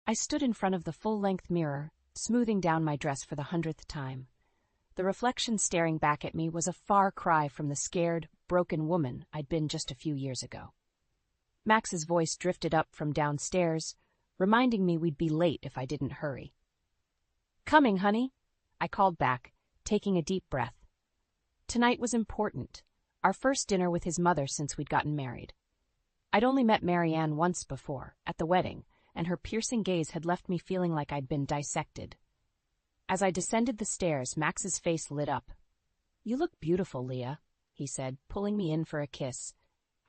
I stood in front of the full-length mirror, smoothing down my dress for the 100th time. The reflection staring back at me was a far cry from the scared, broken woman I'd been just a few years ago. Max's voice drifted up from downstairs, reminding me we'd be late if I didn't hurry. "Coming, honey," I called back, taking a deep breath. Tonight was important, our first dinner with his mother since we'd gotten married. I'd only met Marianne once before, at the wedding, and her piercing gaze had left me feeling like I'd been dissected. As I descended the stairs, Max's face lit up. "You look beautiful, Leah," he said, pulling me in for a kiss.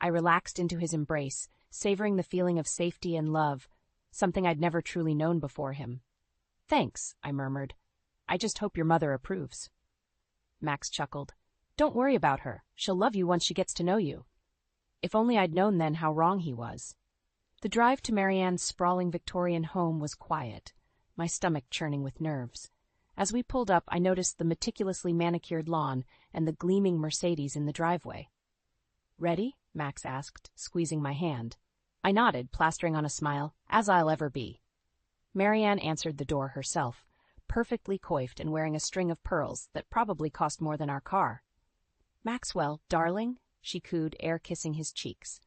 I relaxed into his embrace, savoring the feeling of safety and love, something I'd never truly known before him. "Thanks," I murmured. "I just hope your mother approves." Max chuckled. "Don't worry about her. She'll love you once she gets to know you." If only I'd known then how wrong he was. The drive to Marianne's sprawling Victorian home was quiet, my stomach churning with nerves. As we pulled up, I noticed the meticulously manicured lawn and the gleaming Mercedes in the driveway. "Ready?" Max asked, squeezing my hand. I nodded, plastering on a smile, as I'll ever be. Marianne answered the door herself, perfectly coiffed and wearing a string of pearls that probably cost more than our car. "Maxwell, darling," she cooed, air-kissing his cheeks.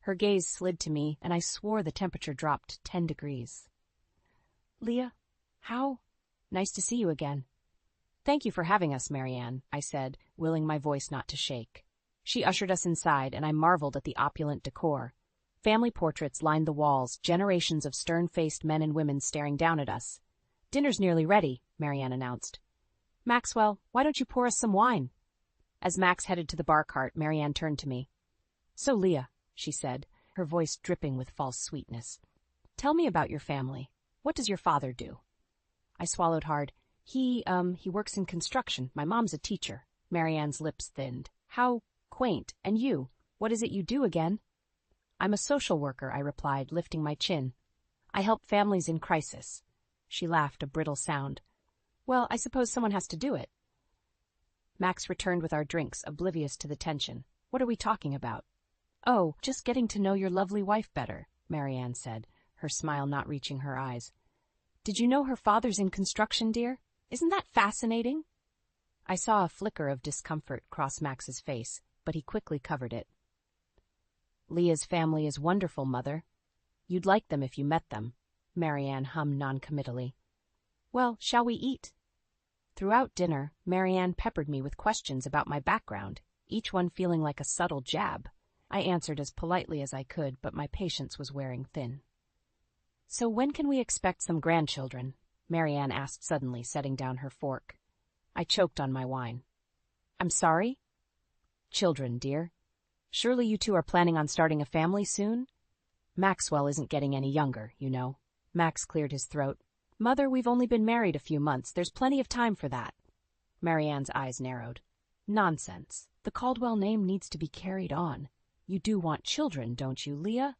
Her gaze slid to me, and I swore the temperature dropped 10 degrees. "Leah, how? Nice to see you again." "Thank you for having us, Marianne," I said, willing my voice not to shake. She ushered us inside, and I marveled at the opulent decor. Family portraits lined the walls, generations of stern-faced men and women staring down at us. "Dinner's nearly ready," Marianne announced. "Maxwell, why don't you pour us some wine?" As Max headed to the bar cart, Marianne turned to me. "So, Leah," she said, her voice dripping with false sweetness, "tell me about your family. What does your father do?" I swallowed hard. He works in construction. My mom's a teacher." Marianne's lips thinned. "How quaint. And you? What is it you do again?" "I'm a social worker," I replied, lifting my chin. "I help families in crisis." She laughed, a brittle sound. "Well, I suppose someone has to do it." Max returned with our drinks, oblivious to the tension. "What are we talking about?" "Oh, just getting to know your lovely wife better," Marianne said, her smile not reaching her eyes. "Did you know her father's in construction, dear? Isn't that fascinating?" I saw a flicker of discomfort cross Max's face, but he quickly covered it. "Leah's family is wonderful, Mother. You'd like them if you met them," Marianne hummed noncommittally. "Well, shall we eat?" Throughout dinner, Marianne peppered me with questions about my background, each one feeling like a subtle jab. I answered as politely as I could, but my patience was wearing thin. "So when can we expect some grandchildren?" Marianne asked suddenly, setting down her fork. I choked on my wine. "I'm sorry?" "Children, dear. Surely you two are planning on starting a family soon? Maxwell isn't getting any younger, you know." Max cleared his throat. "Mother, we've only been married a few months. There's plenty of time for that." Marianne's eyes narrowed. "Nonsense. The Caldwell name needs to be carried on. You do want children, don't you, Leah?"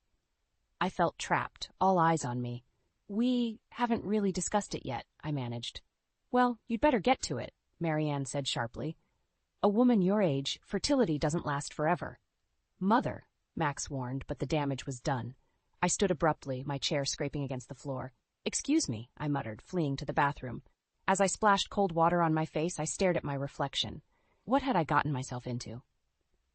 I felt trapped, all eyes on me. "We haven't really discussed it yet," I managed. "Well, you'd better get to it," Marianne said sharply. "A woman your age, fertility doesn't last forever." "Mother," Max warned, but the damage was done. I stood abruptly, my chair scraping against the floor. "Excuse me," I muttered, fleeing to the bathroom. As I splashed cold water on my face, I stared at my reflection. What had I gotten myself into?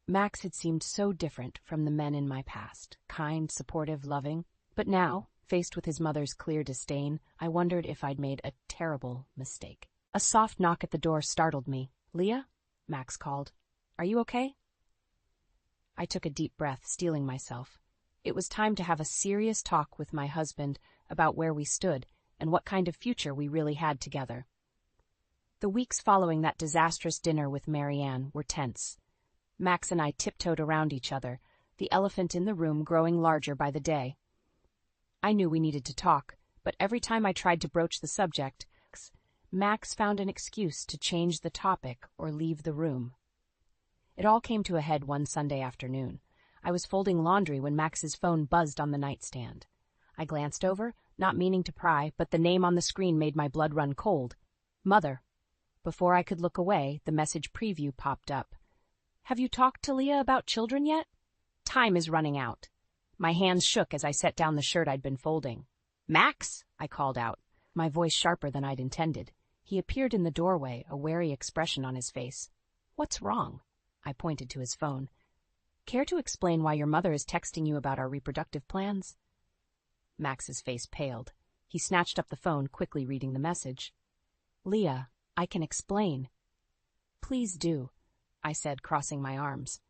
Max had seemed so different from the men in my past, kind, supportive, loving. But now, faced with his mother's clear disdain, I wondered if I'd made a terrible mistake. A soft knock at the door startled me. "Leah?" Max called. "Are you okay?" I took a deep breath, steeling myself. It was time to have a serious talk with my husband about where we stood and what kind of future we really had together. The weeks following that disastrous dinner with Marianne were tense. Max and I tiptoed around each other, the elephant in the room growing larger by the day. I knew we needed to talk, but every time I tried to broach the subject, Max found an excuse to change the topic or leave the room. It all came to a head one Sunday afternoon. I was folding laundry when Max's phone buzzed on the nightstand. I glanced over, not meaning to pry, but the name on the screen made my blood run cold. "Mother." Before I could look away, the message preview popped up. "Have you talked to Leah about children yet? Time is running out." My hands shook as I set down the shirt I'd been folding. Max, I called out, my voice sharper than I'd intended. He appeared in the doorway, a wary expression on his face. What's wrong? I pointed to his phone. Care to explain why your mother is texting you about our reproductive plans? Max's face paled. He snatched up the phone, quickly reading the message. Leah, I can explain. Please do, I said, crossing my arms.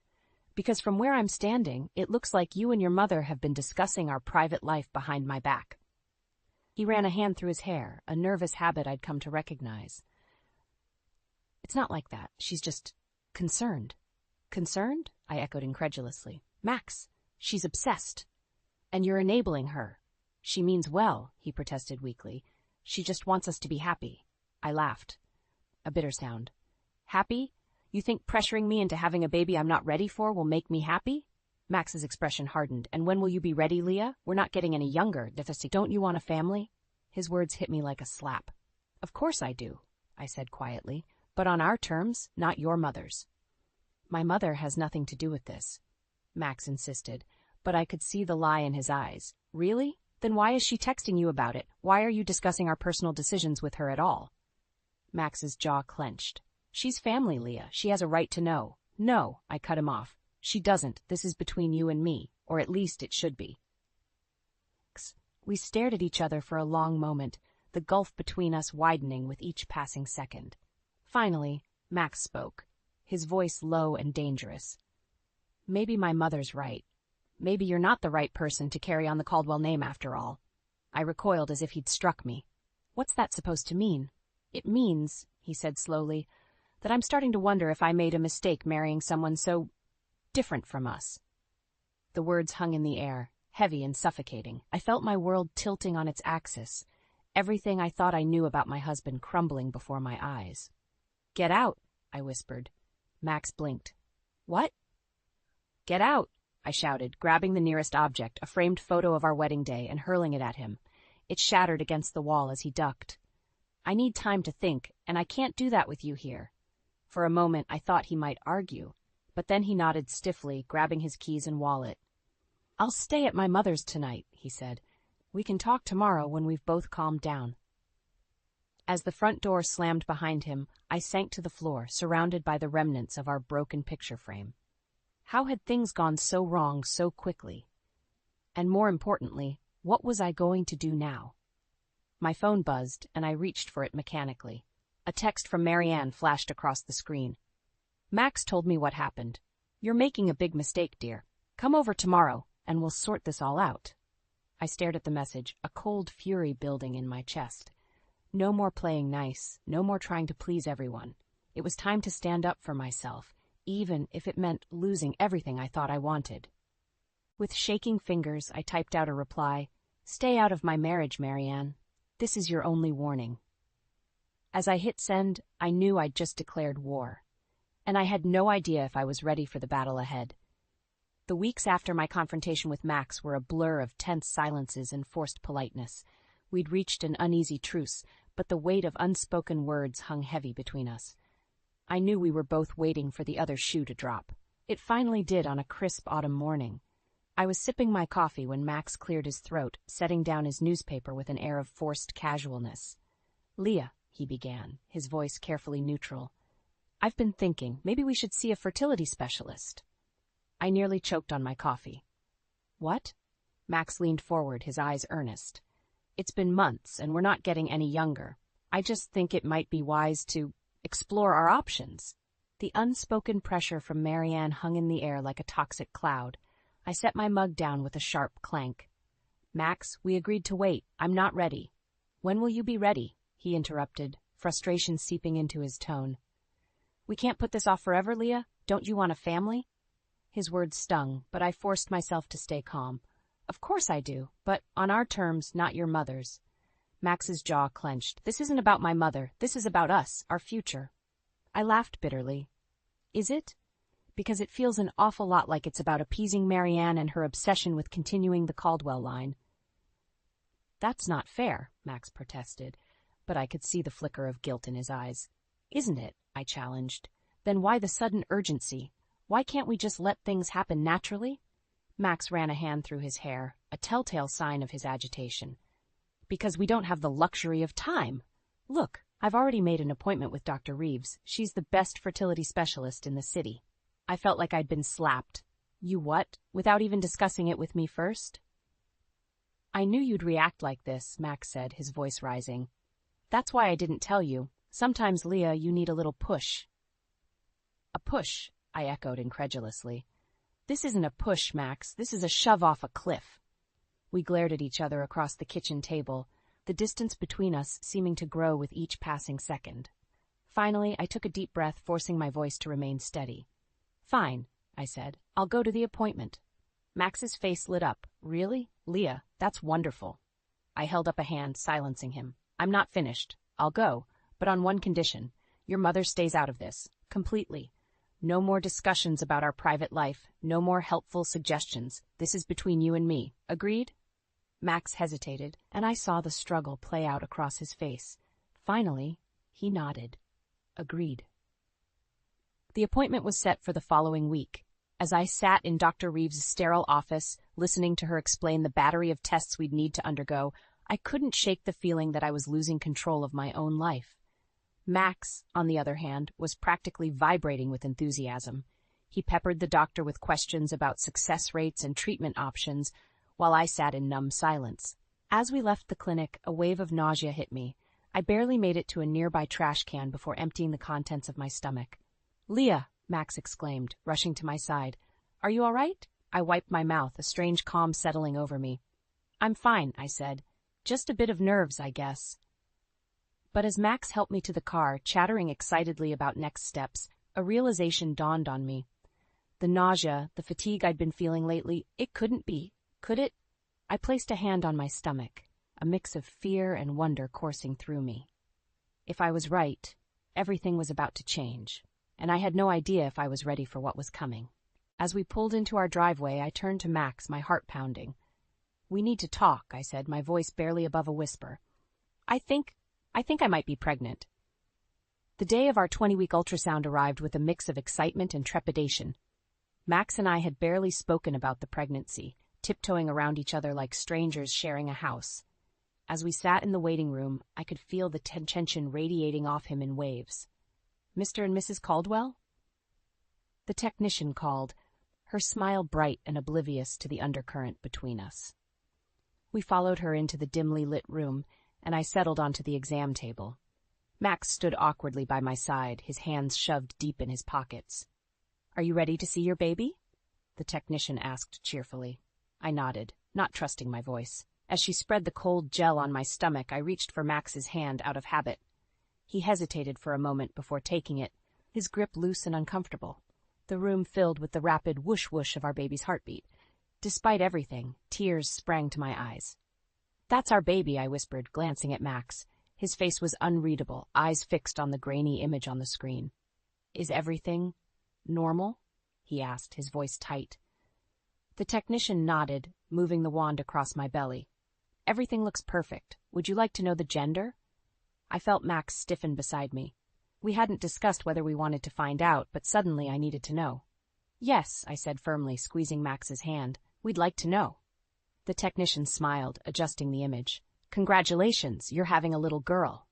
Because from where I'm standing, it looks like you and your mother have been discussing our private life behind my back. He ran a hand through his hair, a nervous habit I'd come to recognize. It's not like that. She's just concerned. Concerned? I echoed incredulously. Max, she's obsessed. And you're enabling her. She means well, he protested weakly. She just wants us to be happy. I laughed. A bitter sound. Happy? You think pressuring me into having a baby I'm not ready for will make me happy? Max's expression hardened. And when will you be ready, Leah? We're not getting any younger. Don't you want a family? His words hit me like a slap. Of course I do, I said quietly, but on our terms, not your mother's. My mother has nothing to do with this, Max insisted, but I could see the lie in his eyes. Really? Then why is she texting you about it? Why are you discussing our personal decisions with her at all? Max's jaw clenched. She's family, Leah. She has a right to know. No, I cut him off. She doesn't. This is between you and me, or at least it should be. We stared at each other for a long moment, the gulf between us widening with each passing second. Finally, Max spoke, his voice low and dangerous. Maybe my mother's right. Maybe you're not the right person to carry on the Caldwell name after all. I recoiled as if he'd struck me. What's that supposed to mean? It means, he said slowly, that I'm starting to wonder if I made a mistake marrying someone so different from us. The words hung in the air, heavy and suffocating. I felt my world tilting on its axis, everything I thought I knew about my husband crumbling before my eyes. Get out, I whispered. Max blinked. What? Get out, I shouted, grabbing the nearest object, a framed photo of our wedding day, and hurling it at him. It shattered against the wall as he ducked. I need time to think, and I can't do that with you here. For a moment, I thought he might argue, but then he nodded stiffly, grabbing his keys and wallet. I'll stay at my mother's tonight, he said. We can talk tomorrow when we've both calmed down. As the front door slammed behind him, I sank to the floor, surrounded by the remnants of our broken picture frame. How had things gone so wrong so quickly? And more importantly, what was I going to do now? My phone buzzed, and I reached for it mechanically. A text from Marianne flashed across the screen. Max told me what happened. You're making a big mistake, dear. Come over tomorrow, and we'll sort this all out. I stared at the message, a cold fury building in my chest. No more playing nice, no more trying to please everyone. It was time to stand up for myself, even if it meant losing everything I thought I wanted. With shaking fingers, I typed out a reply. Stay out of my marriage, Marianne. This is your only warning. As I hit send, I knew I'd just declared war. And I had no idea if I was ready for the battle ahead. The weeks after my confrontation with Max were a blur of tense silences and forced politeness. We'd reached an uneasy truce, but the weight of unspoken words hung heavy between us. I knew we were both waiting for the other shoe to drop. It finally did on a crisp autumn morning. I was sipping my coffee when Max cleared his throat, setting down his newspaper with an air of forced casualness. Leah, he began, his voice carefully neutral. I've been thinking, maybe we should see a fertility specialist. I nearly choked on my coffee. What? Max leaned forward, his eyes earnest. It's been months, and we're not getting any younger. I just think it might be wise to explore our options. The unspoken pressure from Marianne hung in the air like a toxic cloud. I set my mug down with a sharp clank. Max, we agreed to wait. I'm not ready. When will you be ready? He interrupted, frustration seeping into his tone. We can't put this off forever, Leah. Don't you want a family? His words stung, but I forced myself to stay calm. Of course I do, but on our terms, not your mother's. Max's jaw clenched. This isn't about my mother. This is about us, our future. I laughed bitterly. Is it? Because it feels an awful lot like it's about appeasing Marianne and her obsession with continuing the Caldwell line. That's not fair, Max protested, but I could see the flicker of guilt in his eyes. Isn't it? I challenged. Then why the sudden urgency? Why can't we just let things happen naturally? Max ran a hand through his hair, a telltale sign of his agitation. Because we don't have the luxury of time. Look, I've already made an appointment with Dr. Reeves. She's the best fertility specialist in the city. I felt like I'd been slapped. You what? Without even discussing it with me first? I knew you'd react like this, Max said, his voice rising. That's why I didn't tell you. Sometimes, Leah, you need a little push. A push, I echoed incredulously. This isn't a push, Max. This is a shove off a cliff. We glared at each other across the kitchen table, the distance between us seeming to grow with each passing second. Finally, I took a deep breath, forcing my voice to remain steady. Fine, I said. I'll go to the appointment. Max's face lit up. Really? Leah, that's wonderful. I held up a hand, silencing him. I'm not finished. I'll go, but on one condition. Your mother stays out of this. Completely. No more discussions about our private life. No more helpful suggestions. This is between you and me. Agreed? Max hesitated, and I saw the struggle play out across his face. Finally, he nodded. Agreed. The appointment was set for the following week. As I sat in Dr. Reeves' sterile office, listening to her explain the battery of tests we'd need to undergo, I couldn't shake the feeling that I was losing control of my own life. Max, on the other hand, was practically vibrating with enthusiasm. He peppered the doctor with questions about success rates and treatment options, while I sat in numb silence. As we left the clinic, a wave of nausea hit me. I barely made it to a nearby trash can before emptying the contents of my stomach. Leah, Max exclaimed, rushing to my side. Are you all right? I wiped my mouth, a strange calm settling over me. I'm fine, I said. Just a bit of nerves, I guess. But as Max helped me to the car, chattering excitedly about next steps, a realization dawned on me. The nausea, the fatigue I'd been feeling lately, it couldn't be. Could it? I placed a hand on my stomach, a mix of fear and wonder coursing through me. If I was right, everything was about to change, and I had no idea if I was ready for what was coming. As we pulled into our driveway, I turned to Max, my heart pounding. We need to talk, I said, my voice barely above a whisper. I think I might be pregnant. The day of our 20-week ultrasound arrived with a mix of excitement and trepidation. Max and I had barely spoken about the pregnancy, tiptoeing around each other like strangers sharing a house. As we sat in the waiting room, I could feel the tension radiating off him in waves. Mr. and Mrs. Caldwell? The technician called, her smile bright and oblivious to the undercurrent between us. We followed her into the dimly lit room, and I settled onto the exam table. Max stood awkwardly by my side, his hands shoved deep in his pockets. Are you ready to see your baby? The technician asked cheerfully. I nodded, not trusting my voice. As she spread the cold gel on my stomach, I reached for Max's hand out of habit. He hesitated for a moment before taking it, his grip loose and uncomfortable. The room filled with the rapid whoosh-whoosh of our baby's heartbeat. Despite everything, tears sprang to my eyes. That's our baby, I whispered, glancing at Max. His face was unreadable, eyes fixed on the grainy image on the screen. Is everything normal? He asked, his voice tight. The technician nodded, moving the wand across my belly. Everything looks perfect. Would you like to know the gender? I felt Max stiffen beside me. We hadn't discussed whether we wanted to find out, but suddenly I needed to know. Yes, I said firmly, squeezing Max's hand. We'd like to know. The technician smiled, adjusting the image. Congratulations, you're having a little girl.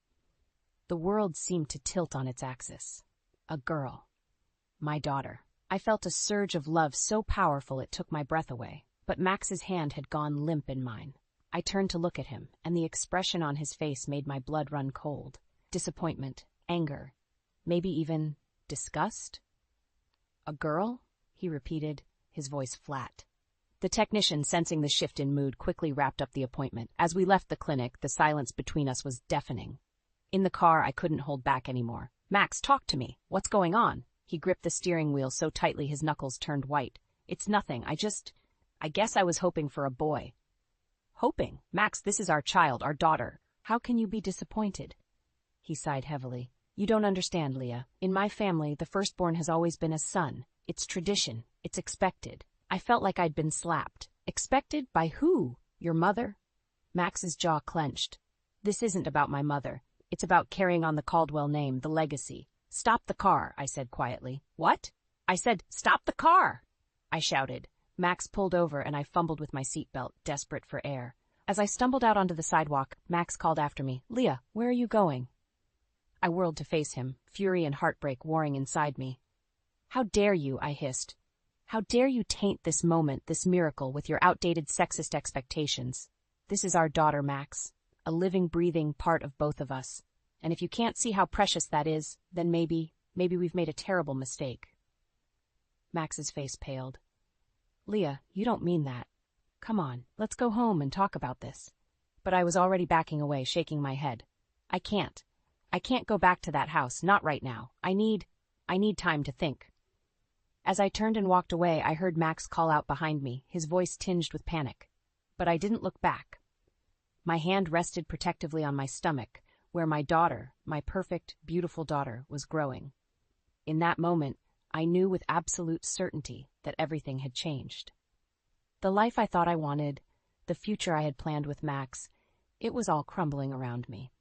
The world seemed to tilt on its axis. A girl. My daughter. I felt a surge of love so powerful it took my breath away, but Max's hand had gone limp in mine. I turned to look at him, and the expression on his face made my blood run cold. Disappointment, anger, maybe even disgust? A girl? He repeated, his voice flat. The technician, sensing the shift in mood, quickly wrapped up the appointment. As we left the clinic, the silence between us was deafening. In the car, I couldn't hold back anymore. Max, talk to me. What's going on? He gripped the steering wheel so tightly his knuckles turned white. It's nothing. I guess I was hoping for a boy. Hoping? Max, this is our child, our daughter. How can you be disappointed? He sighed heavily. You don't understand, Leah. In my family, the firstborn has always been a son. It's tradition. It's expected. I felt like I'd been slapped. Expected? By who? Your mother? Max's jaw clenched. This isn't about my mother. It's about carrying on the Caldwell name, the legacy. Stop the car, I said quietly. What? I said, stop the car! I shouted. Max pulled over and I fumbled with my seatbelt, desperate for air. As I stumbled out onto the sidewalk, Max called after me, "Leah, where are you going?" I whirled to face him, fury and heartbreak warring inside me. "How dare you," I hissed. "How dare you taint this moment, this miracle, with your outdated sexist expectations? This is our daughter, Max, a living, breathing part of both of us. And if you can't see how precious that is, then maybe we've made a terrible mistake." Max's face paled. "Leah, you don't mean that. Come on, let's go home and talk about this." But I was already backing away, shaking my head. I can't go back to that house, not right now. I need time to think." As I turned and walked away, I heard Max call out behind me, his voice tinged with panic. But I didn't look back. My hand rested protectively on my stomach, where my daughter, my perfect, beautiful daughter, was growing. In that moment, I knew with absolute certainty that everything had changed. The life I thought I wanted, the future I had planned with Max, it was all crumbling around me.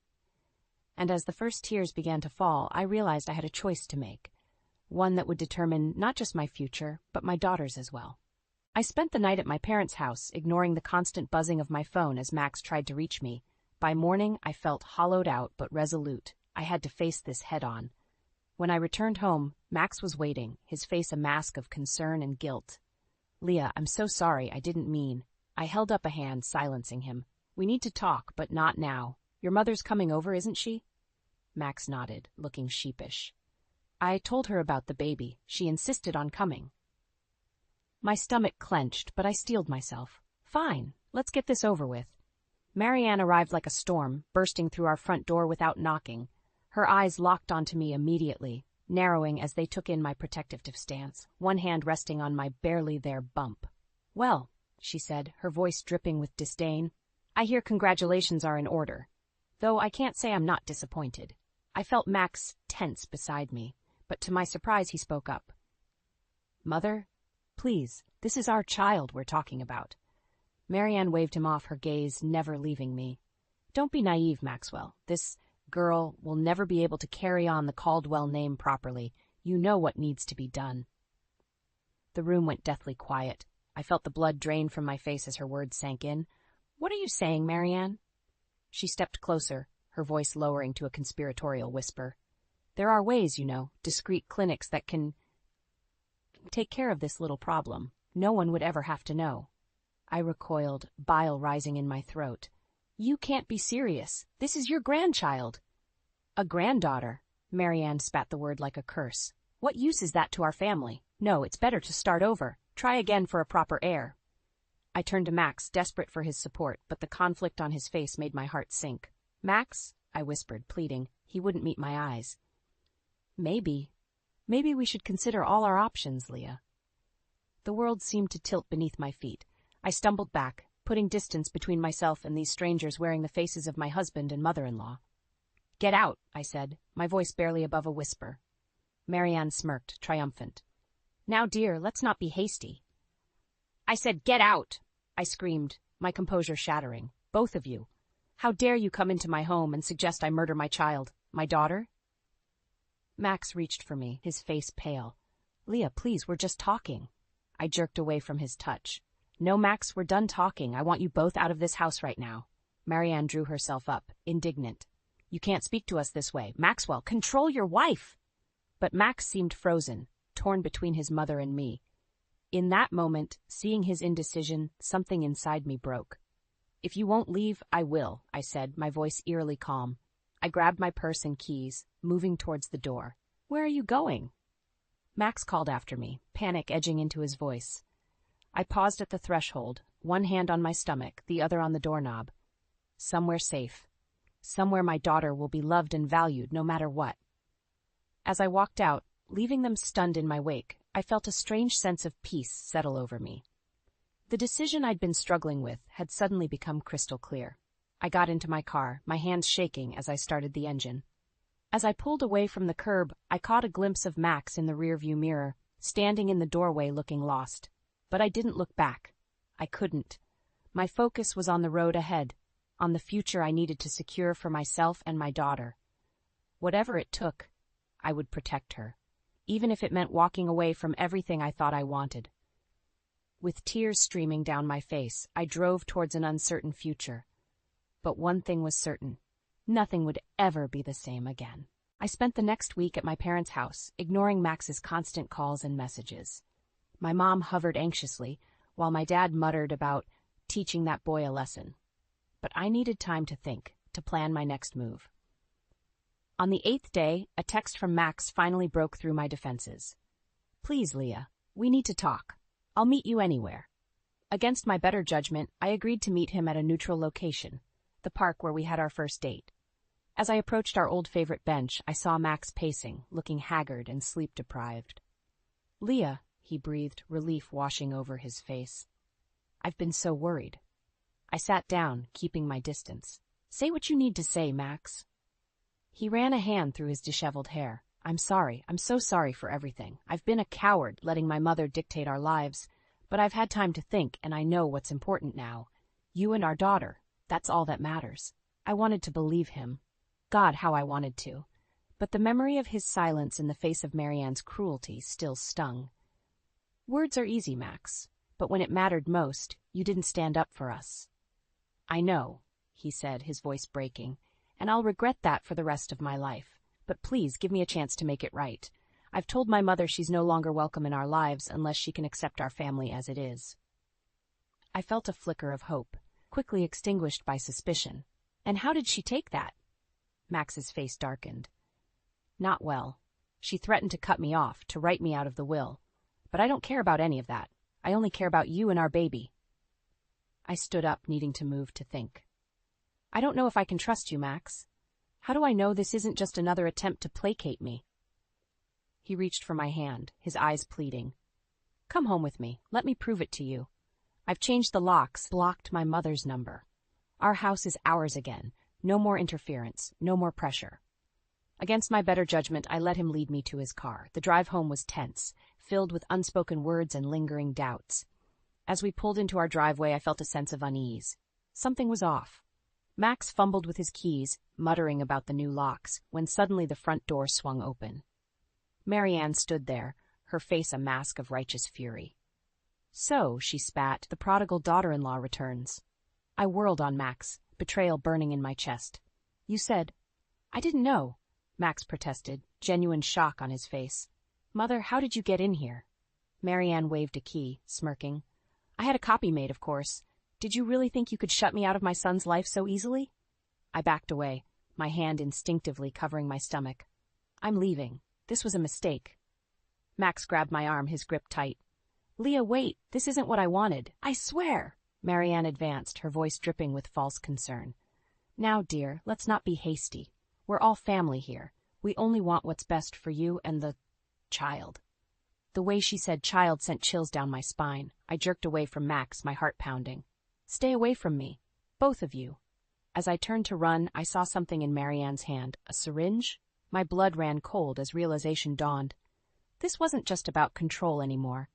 And as the first tears began to fall, I realized I had a choice to make, one that would determine not just my future, but my daughter's as well. I spent the night at my parents' house, ignoring the constant buzzing of my phone as Max tried to reach me. By morning, I felt hollowed out but resolute. I had to face this head-on. When I returned home, Max was waiting, his face a mask of concern and guilt. "Leah, I'm so sorry, I didn't mean." I held up a hand, silencing him. "We need to talk, but not now. Your mother's coming over, isn't she?" Max nodded, looking sheepish. "I told her about the baby. She insisted on coming." My stomach clenched, but I steeled myself. "Fine, let's get this over with." Marianne arrived like a storm, bursting through our front door without knocking. Her eyes locked onto me immediately, narrowing as they took in my protective stance, one hand resting on my barely there bump. "Well," she said, her voice dripping with disdain, "I hear congratulations are in order. Though I can't say I'm not disappointed." I felt Max tense beside me, but to my surprise he spoke up. "Mother, please, this is our child we're talking about." Marianne waved him off, her gaze never leaving me. "Don't be naive, Maxwell. This girl will never be able to carry on the Caldwell name properly. You know what needs to be done." The room went deathly quiet. I felt the blood drain from my face as her words sank in. "What are you saying, Marianne?" She stepped closer, her voice lowering to a conspiratorial whisper. "There are ways, you know, discreet clinics that can take care of this little problem. No one would ever have to know." I recoiled, bile rising in my throat. "You can't be serious. This is your grandchild." "A granddaughter." Marianne spat the word like a curse. "What use is that to our family? No, it's better to start over. Try again for a proper heir." I turned to Max, desperate for his support, but the conflict on his face made my heart sink. "Max," I whispered, pleading. He wouldn't meet my eyes. Maybe we should consider all our options, Leah." The world seemed to tilt beneath my feet. I stumbled back, putting distance between myself and these strangers wearing the faces of my husband and mother-in-law. "Get out," I said, my voice barely above a whisper. Marianne smirked, triumphant. "Now, dear, let's not be hasty." "I said get out!" I screamed, my composure shattering. "Both of you. How dare you come into my home and suggest I murder my child, my daughter?" Max reached for me, his face pale. "Leah, please, we're just talking." I jerked away from his touch. "No, Max, we're done talking. I want you both out of this house right now." Marianne drew herself up, indignant. "You can't speak to us this way. Maxwell, control your wife!" But Max seemed frozen, torn between his mother and me. In that moment, seeing his indecision, something inside me broke. "If you won't leave, I will," I said, my voice eerily calm. I grabbed my purse and keys, moving towards the door. "Where are you going?" Max called after me, panic edging into his voice. I paused at the threshold, one hand on my stomach, the other on the doorknob. Somewhere safe. Somewhere my daughter will be loved and valued no matter what. As I walked out, leaving them stunned in my wake, I felt a strange sense of peace settle over me. The decision I'd been struggling with had suddenly become crystal clear. I got into my car, my hands shaking as I started the engine. As I pulled away from the curb, I caught a glimpse of Max in the rearview mirror, standing in the doorway looking lost. But I didn't look back. I couldn't. My focus was on the road ahead, on the future I needed to secure for myself and my daughter. Whatever it took, I would protect her, even if it meant walking away from everything I thought I wanted. With tears streaming down my face, I drove towards an uncertain future. But one thing was certain. Nothing would ever be the same again. I spent the next week at my parents' house, ignoring Max's constant calls and messages. My mom hovered anxiously, while my dad muttered about teaching that boy a lesson. But I needed time to think, to plan my next move. On the 8th day, a text from Max finally broke through my defenses. "Please, Leah, we need to talk. I'll meet you anywhere." Against my better judgment, I agreed to meet him at a neutral location, the park where we had our first date. As I approached our old favorite bench, I saw Max pacing, looking haggard and sleep-deprived. "Leah," he breathed, relief washing over his face. "I've been so worried." I sat down, keeping my distance. "Say what you need to say, Max." He ran a hand through his disheveled hair. "I'm sorry. I'm so sorry for everything. I've been a coward, letting my mother dictate our lives. But I've had time to think, and I know what's important now. You and our daughter. That's all that matters." I wanted to believe him. God, how I wanted to. But the memory of his silence in the face of Marianne's cruelty still stung. "Words are easy, Max. But when it mattered most, you didn't stand up for us." "I know," he said, his voice breaking, "and I'll regret that for the rest of my life. But please give me a chance to make it right. I've told my mother she's no longer welcome in our lives unless she can accept our family as it is." I felt a flicker of hope, quickly extinguished by suspicion. "And how did she take that?" Max's face darkened. "Not well. She threatened to cut me off, to write me out of the will. But I don't care about any of that. I only care about you and our baby." I stood up, needing to move to think. "I don't know if I can trust you, Max. How do I know this isn't just another attempt to placate me?" He reached for my hand, his eyes pleading. "Come home with me. Let me prove it to you. I've changed the locks, blocked my mother's number. Our house is ours again. No more interference, no more pressure." Against my better judgment, I let him lead me to his car. The drive home was tense, filled with unspoken words and lingering doubts. As we pulled into our driveway, I felt a sense of unease. Something was off. Max fumbled with his keys, muttering about the new locks, when suddenly the front door swung open. Marianne stood there, her face a mask of righteous fury. "So," she spat, "the prodigal daughter-in-law returns." I whirled on Max, betrayal burning in my chest. "You said—" "I didn't know," Max protested, genuine shock on his face. "Mother, how did you get in here?" Marianne waved a key, smirking. "I had a copy made, of course. Did you really think you could shut me out of my son's life so easily?" I backed away, my hand instinctively covering my stomach. "I'm leaving. This was a mistake." Max grabbed my arm, his grip tight. "Leah, wait. This isn't what I wanted. I swear." Marianne advanced, her voice dripping with false concern. "Now, dear, let's not be hasty. We're all family here. We only want what's best for you and the child." The way she said child sent chills down my spine. I jerked away from Max, my heart pounding. "Stay away from me. Both of you." As I turned to run, I saw something in Marianne's hand. A syringe? My blood ran cold as realization dawned. This wasn't just about control anymore.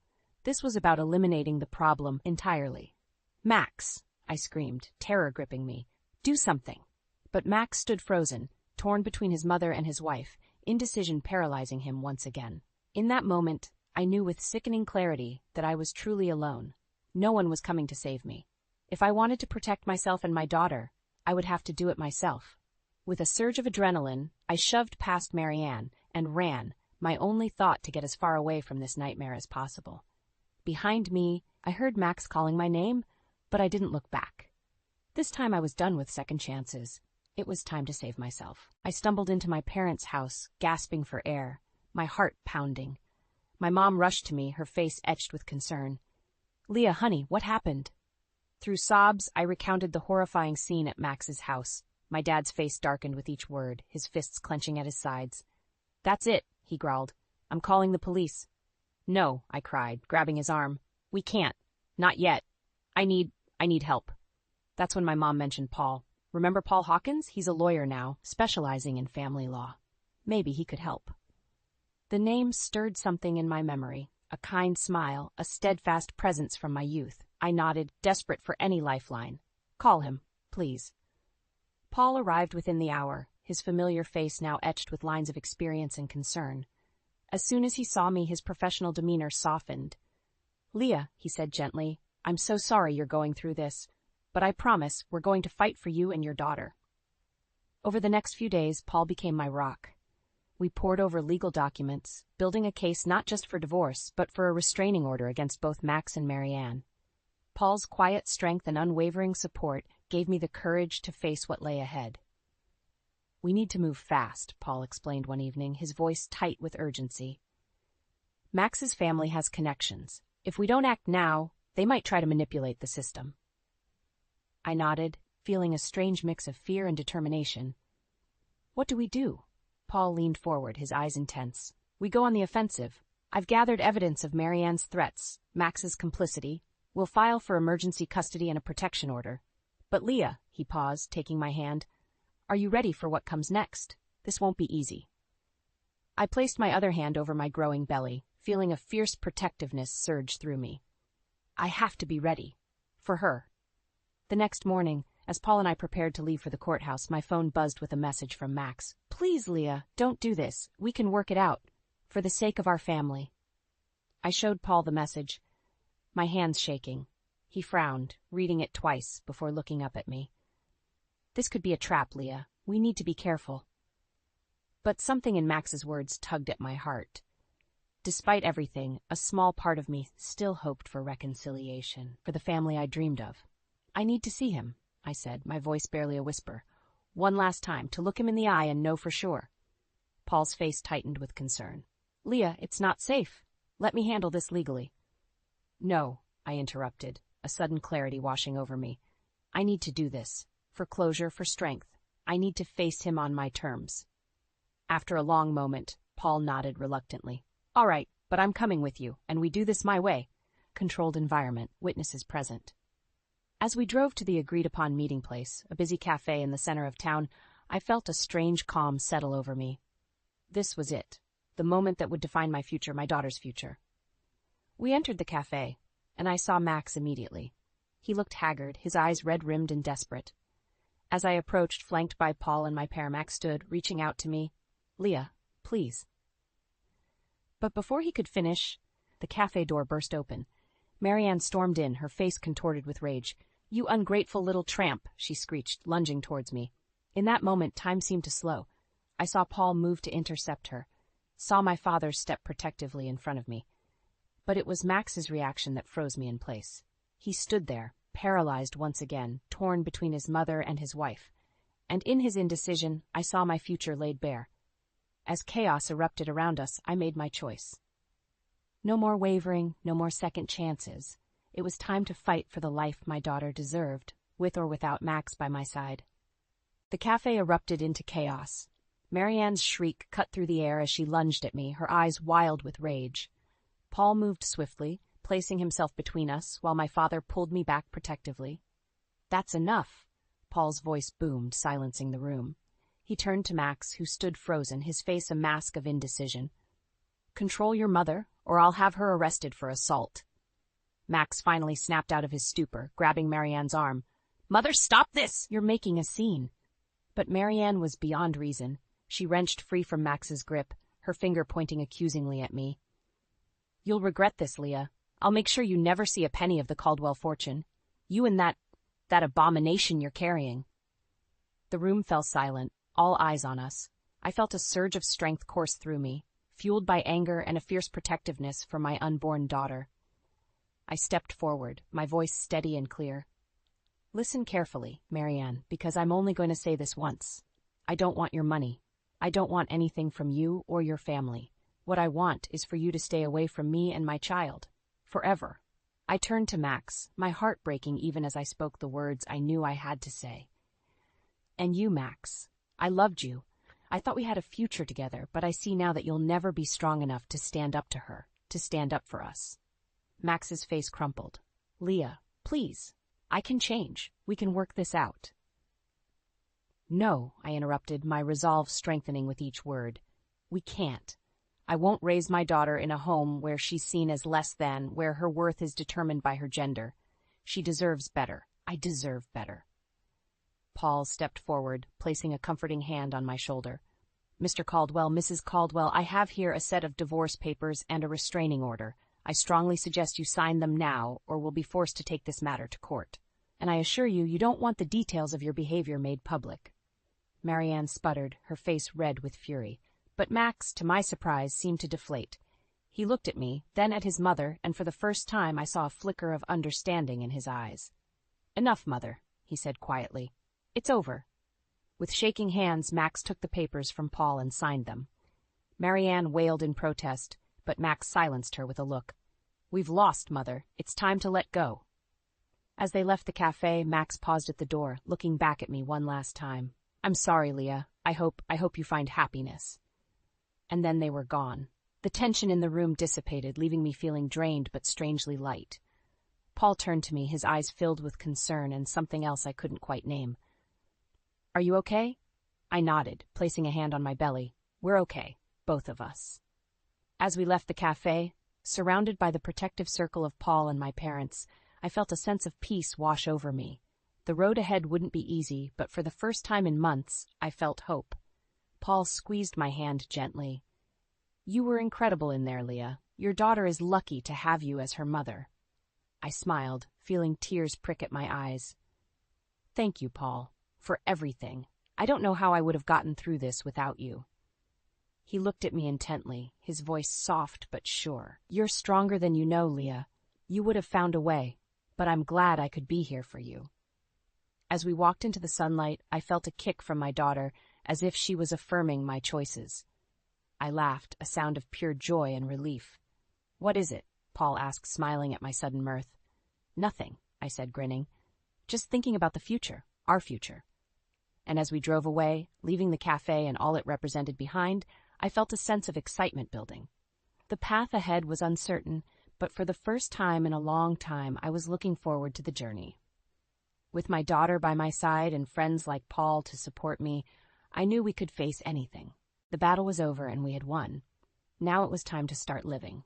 This was about eliminating the problem entirely. "Max!" I screamed, terror gripping me. "Do something." But Max stood frozen, torn between his mother and his wife, indecision paralyzing him once again. In that moment, I knew with sickening clarity that I was truly alone. No one was coming to save me. If I wanted to protect myself and my daughter, I would have to do it myself. With a surge of adrenaline, I shoved past Marianne and ran, my only thought to get as far away from this nightmare as possible. Behind me, I heard Max calling my name, but I didn't look back. This time I was done with second chances. It was time to save myself. I stumbled into my parents' house, gasping for air, my heart pounding. My mom rushed to me, her face etched with concern. "Leah, honey, what happened?" Through sobs, I recounted the horrifying scene at Max's house. My dad's face darkened with each word, his fists clenching at his sides. "That's it," he growled. "I'm calling the police." "No," I cried, grabbing his arm. "We can't. Not yet. I need help." That's when my mom mentioned Paul. "Remember Paul Hawkins? He's a lawyer now, specializing in family law. Maybe he could help." The name stirred something in my memory, a kind smile, a steadfast presence from my youth. I nodded, desperate for any lifeline. "Call him, please." Paul arrived within the hour, his familiar face now etched with lines of experience and concern. As soon as he saw me, his professional demeanor softened. Leah, he said gently, I'm so sorry you're going through this, but I promise we're going to fight for you and your daughter. Over the next few days, Paul became my rock. We pored over legal documents, building a case not just for divorce, but for a restraining order against both Max and Marianne. Paul's quiet strength and unwavering support gave me the courage to face what lay ahead. We need to move fast, Paul explained one evening, his voice tight with urgency. Max's family has connections. If we don't act now, they might try to manipulate the system. I nodded, feeling a strange mix of fear and determination. What do we do? Paul leaned forward, his eyes intense. We go on the offensive. I've gathered evidence of Marianne's threats, Max's complicity. We'll file for emergency custody and a protection order. But Leah, he paused, taking my hand, are you ready for what comes next? This won't be easy. I placed my other hand over my growing belly, feeling a fierce protectiveness surge through me. I have to be ready. For her. The next morning, as Paul and I prepared to leave for the courthouse, my phone buzzed with a message from Max. Please, Leah, don't do this. We can work it out. For the sake of our family. I showed Paul the message, my hands shaking. He frowned, reading it twice before looking up at me. This could be a trap, Leah. We need to be careful. But something in Max's words tugged at my heart. Despite everything, a small part of me still hoped for reconciliation, for the family I dreamed of. I need to see him, I said, my voice barely a whisper. One last time, to look him in the eye and know for sure. Paul's face tightened with concern. Leah, it's not safe. Let me handle this legally. No, I interrupted, a sudden clarity washing over me. I need to do this. For closure, for strength. I need to face him on my terms. After a long moment, Paul nodded reluctantly. All right, but I'm coming with you, and we do this my way. Controlled environment, witnesses present. As we drove to the agreed-upon meeting place, a busy cafe in the center of town, I felt a strange calm settle over me. This was it, the moment that would define my future, my daughter's future. We entered the cafe, and I saw Max immediately. He looked haggard, his eyes red-rimmed and desperate. As I approached, flanked by Paul and my pair, Max stood, reaching out to me. Leah, please. But before he could finish, the cafe door burst open. Marianne stormed in, her face contorted with rage. You ungrateful little tramp, she screeched, lunging towards me. In that moment, time seemed to slow. I saw Paul move to intercept her, saw my father step protectively in front of me. But it was Max's reaction that froze me in place. He stood there, paralyzed once again, torn between his mother and his wife. And in his indecision, I saw my future laid bare. As chaos erupted around us, I made my choice. No more wavering, no more second chances. It was time to fight for the life my daughter deserved, with or without Max by my side. The cafe erupted into chaos. Marianne's shriek cut through the air as she lunged at me, her eyes wild with rage. Paul moved swiftly, placing himself between us, while my father pulled me back protectively. That's enough, Paul's voice boomed, silencing the room. He turned to Max, who stood frozen, his face a mask of indecision. Control your mother, or I'll have her arrested for assault. Max finally snapped out of his stupor, grabbing Marianne's arm. Mother, stop this! You're making a scene. But Marianne was beyond reason. She wrenched free from Max's grip, her finger pointing accusingly at me. You'll regret this, Leah. I'll make sure you never see a penny of the Caldwell fortune. You and that abomination you're carrying. The room fell silent, all eyes on us. I felt a surge of strength course through me, fueled by anger and a fierce protectiveness for my unborn daughter. I stepped forward, my voice steady and clear. Listen carefully, Marianne, because I'm only going to say this once. I don't want your money. I don't want anything from you or your family. What I want is for you to stay away from me and my child. Forever. I turned to Max, my heart breaking even as I spoke the words I knew I had to say. And you, Max. I loved you. I thought we had a future together, but I see now that you'll never be strong enough to stand up to her, to stand up for us. Max's face crumpled. Leah, please. I can change. We can work this out. No, I interrupted, my resolve strengthening with each word. We can't. I won't raise my daughter in a home where she's seen as less than, where her worth is determined by her gender. She deserves better. I deserve better. Paul stepped forward, placing a comforting hand on my shoulder. Mr. Caldwell, Mrs. Caldwell, I have here a set of divorce papers and a restraining order. I strongly suggest you sign them now, or we'll be forced to take this matter to court. And I assure you, you don't want the details of your behavior made public." Marianne sputtered, her face red with fury. But Max, to my surprise, seemed to deflate. He looked at me, then at his mother, and for the first time I saw a flicker of understanding in his eyes. "Enough, Mother," he said quietly. "It's over." With shaking hands, Max took the papers from Paul and signed them. Marianne wailed in protest, but Max silenced her with a look. "We've lost, Mother. It's time to let go." As they left the cafe, Max paused at the door, looking back at me one last time. "I'm sorry, Leah. I hope you find happiness." And then they were gone. The tension in the room dissipated, leaving me feeling drained but strangely light. Paul turned to me, his eyes filled with concern and something else I couldn't quite name. "Are you okay?" I nodded, placing a hand on my belly. "We're okay, both of us." As we left the cafe, surrounded by the protective circle of Paul and my parents, I felt a sense of peace wash over me. The road ahead wouldn't be easy, but for the first time in months, I felt hope. Paul squeezed my hand gently. "You were incredible in there, Leah. Your daughter is lucky to have you as her mother." I smiled, feeling tears prick at my eyes. "Thank you, Paul, for everything. I don't know how I would have gotten through this without you." He looked at me intently, his voice soft but sure. "You're stronger than you know, Leah. You would have found a way, but I'm glad I could be here for you." As we walked into the sunlight, I felt a kick from my daughter, as if she was affirming my choices. I laughed, a sound of pure joy and relief. "What is it?" Paul asked, smiling at my sudden mirth. "Nothing," I said, grinning. "Just thinking about the future, our future." And as we drove away, leaving the cafe and all it represented behind, I felt a sense of excitement building. The path ahead was uncertain, but for the first time in a long time, I was looking forward to the journey. With my daughter by my side and friends like Paul to support me, I knew we could face anything. The battle was over and we had won. Now it was time to start living.